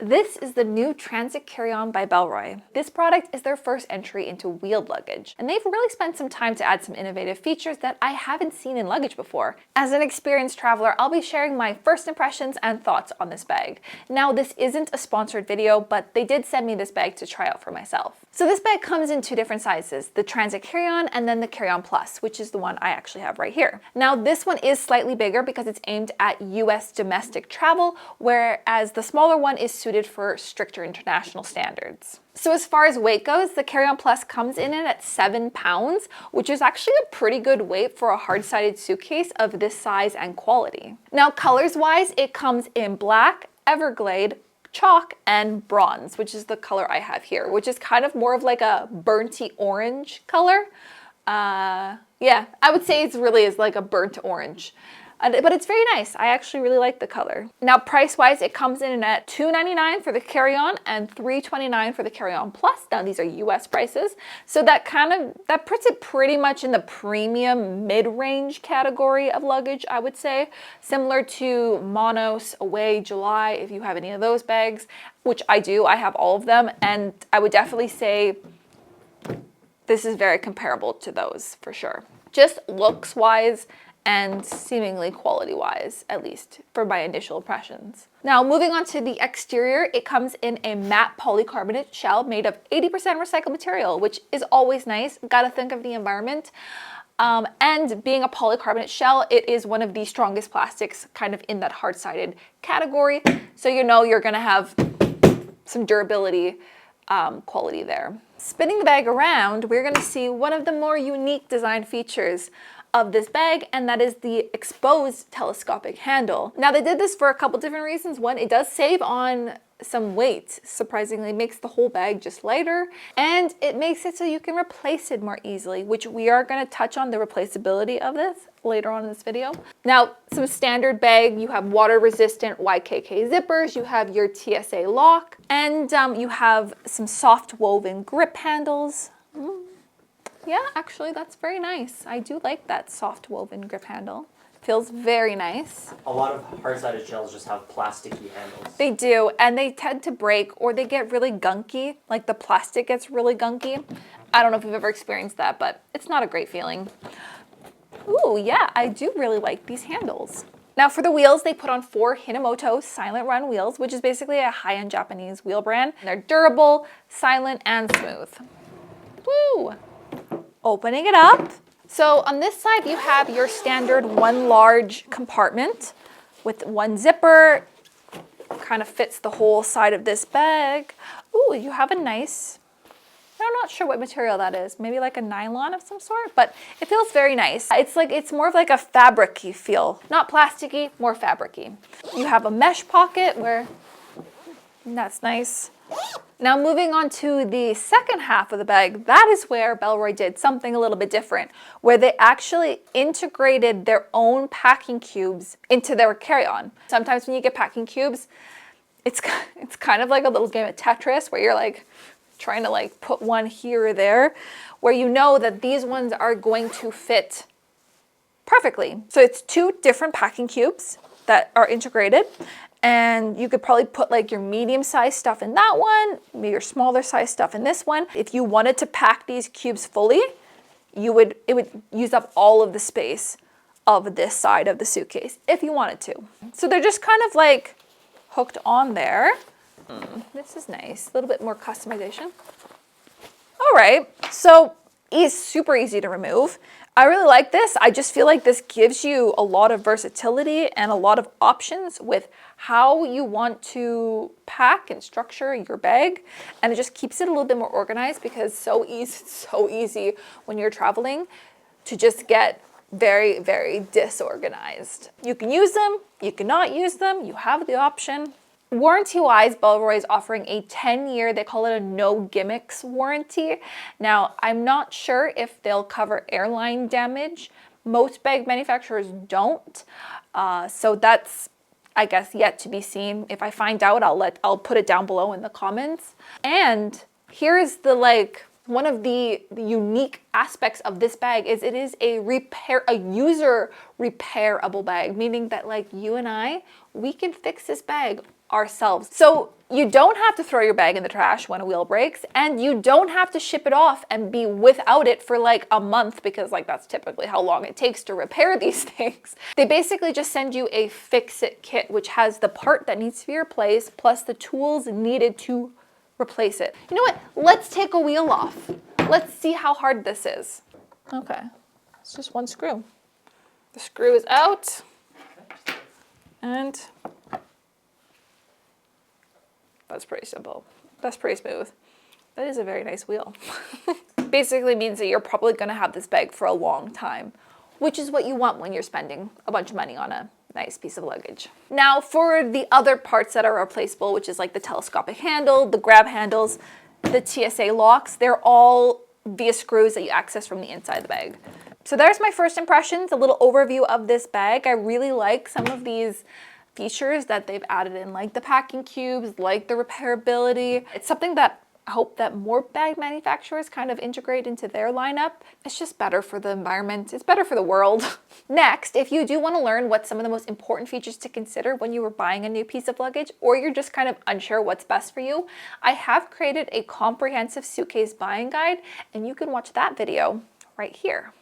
This is the new Transit Carry-On by Bellroy. This product is their first entry into wheeled luggage, and they've really spent some time to add some innovative features that I haven't seen in luggage before. As an experienced traveler, I'll be sharing my first impressions and thoughts on this bag. Now, this isn't a sponsored video, but they did send me this bag to try out for myself. So this bag comes in two different sizes, the Transit Carry-On and then the Carry-On Plus, which is the one I actually have right here. Now, this one is slightly bigger because it's aimed at US domestic travel, whereas the smaller one is suited for stricter international standards. So as far as weight goes, the Carry-On Plus comes in at 7 pounds, which is actually a pretty good weight for a hard-sided suitcase of this size and quality. Now, colors-wise, it comes in black, Everglade, chalk, and bronze, which is the color I have here, which is kind of more of like a burnty orange color. Yeah, I would say it really is like a burnt orange. But it's very nice. I actually really like the color. Now, price-wise, it comes in at $2.99 for the Carry-On and $3.29 for the Carry-On Plus. Now, these are US prices. So that puts it pretty much in the premium mid-range category of luggage, I would say. Similar to Monos, Away, July, if you have any of those bags, which I do. I have all of them. And I would definitely say this is very comparable to those for sure. Just looks-wise and seemingly quality-wise, at least for my initial impressions. Now, moving on to the exterior, it comes in a matte polycarbonate shell made of 80% recycled material, which is always nice. Gotta think of the environment. And being a polycarbonate shell, it is one of the strongest plastics kind of in that hard-sided category. So you know you're gonna have some durability quality there. Spinning the bag around, we're gonna see one of the more unique design features of this bag, and that is the exposed telescopic handle. Now, they did this for a couple different reasons. One, it does save on some weight. Surprisingly, it makes the whole bag just lighter, and it makes it so you can replace it more easily, which we are going to touch on the replaceability of this later on in this video. Now, some standard bag, you have water resistant YKK zippers, you have your TSA lock, and you have some soft woven grip handles. Yeah, actually, that's very nice. I do like that soft woven grip handle. Feels very nice. A lot of hard-sided shells just have plasticky handles. They do, and they tend to break or they get really gunky, like the plastic gets really gunky. I don't know if you've ever experienced that, but it's not a great feeling. Ooh, yeah, I do really like these handles. Now for the wheels, they put on 4 Hinomoto Silent Run wheels, which is basically a high-end Japanese wheel brand. They're durable, silent, and smooth. Woo! Opening it up. So on this side, you have your standard one large compartment with one zipper. Kind of fits the whole side of this bag. Ooh, you have a nice, I'm not sure what material that is. Maybe like a nylon of some sort, but it feels very nice. It's more of like a fabric-y feel. Not plasticky, more fabric-y. You have a mesh pocket where, that's nice. Now moving on to the second half of the bag, that is where Bellroy did something a little bit different, where they actually integrated their own packing cubes into their carry-on. Sometimes when you get packing cubes, it's kind of like a little game of Tetris where you're like trying to like put one here or there, where you know that these ones are going to fit perfectly. So it's 2 different packing cubes that are integrated. And you could probably put like your medium-sized stuff in that one, maybe your smaller size stuff in this one. If you wanted to pack these cubes fully, it would use up all of the space of this side of the suitcase if you wanted to. So they're just kind of like hooked on there. This is nice, a little bit more customization. All right, so it's super easy to remove. I really like this. I just feel like this gives you a lot of versatility and a lot of options with how you want to pack and structure your bag. And it just keeps it a little bit more organized because it's so easy when you're traveling to just get very, very disorganized. You can use them, you cannot use them, you have the option. Warranty-wise, Bellroy is offering a 10-year, they call it a no gimmicks warranty. Now, I'm not sure if they'll cover airline damage. Most bag manufacturers don't. So that's, I guess, yet to be seen. If I find out, I'll put it down below in the comments. And here's the one of the unique aspects of this bag is it is a user repairable bag, meaning that like you and I, we can fix this bag ourselves. So you don't have to throw your bag in the trash when a wheel breaks, and you don't have to ship it off and be without it for like a month, because like that's typically how long it takes to repair these things. They basically just send you a fix-it kit, which has the part that needs to be replaced plus the tools needed to replace it. You know what? Let's take a wheel off. Let's see how hard this is. Okay, it's just one screw. The screw is out, and that's pretty simple. That's pretty smooth. That is a very nice wheel. Basically means that you're probably gonna have this bag for a long time, which is what you want when you're spending a bunch of money on a nice piece of luggage. Now for the other parts that are replaceable, which is like the telescopic handle, the grab handles, the TSA locks, they're all via screws that you access from the inside of the bag. So there's my first impressions, a little overview of this bag. I really like some of these features that they've added in, like the packing cubes, like the repairability. It's something that I hope that more bag manufacturers kind of integrate into their lineup. It's just better for the environment. It's better for the world. Next, if you do want to learn what some of the most important features to consider when you are buying a new piece of luggage, or you're just kind of unsure what's best for you, I have created a comprehensive suitcase buying guide, and you can watch that video right here.